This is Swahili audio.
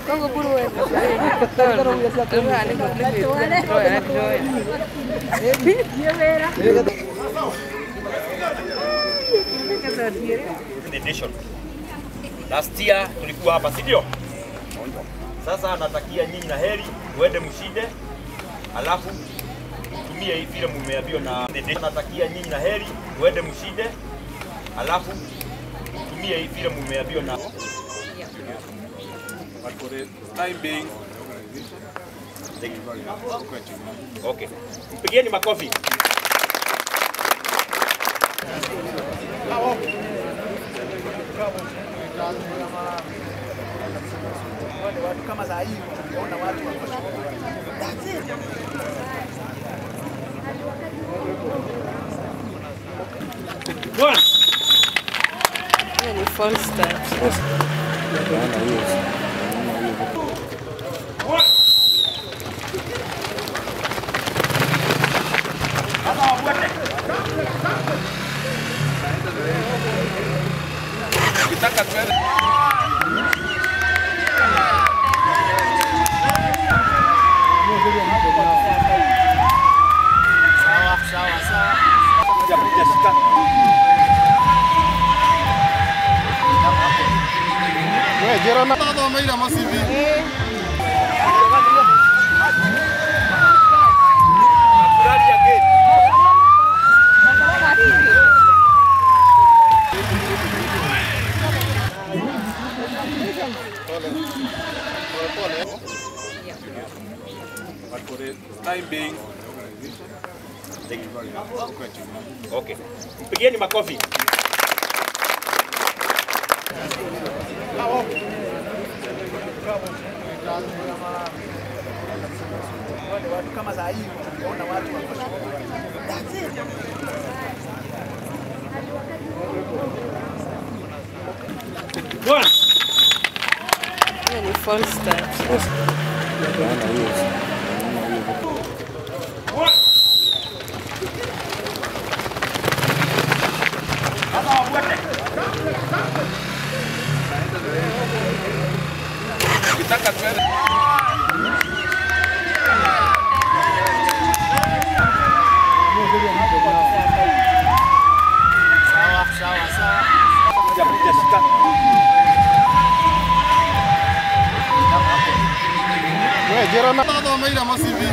Kongo puro wewe. The nation. Last year tulikuwa hapa, si ndio? Sasa natakia nyinyi na heri, uende mshinde. Alafu tumie hii vile mmeambiwa na the nation. Natakia nyinyi na heri, uende mshinde. Alafu tumie hii vile mmeambiwa na But for the time being, okay. Mpigieni makofi. Kama saa hii unaona watu One. Ni false start. ukitaka twende sawa. Japiga shika. wewe jera na ndo maira masivi But for the time being, Okay. Mpigieni makofi. Kama saa hii unaona watu One. Ni false start. One. ukitaka twende sawa. Japiga shika. wewe jera na ndo maira masivi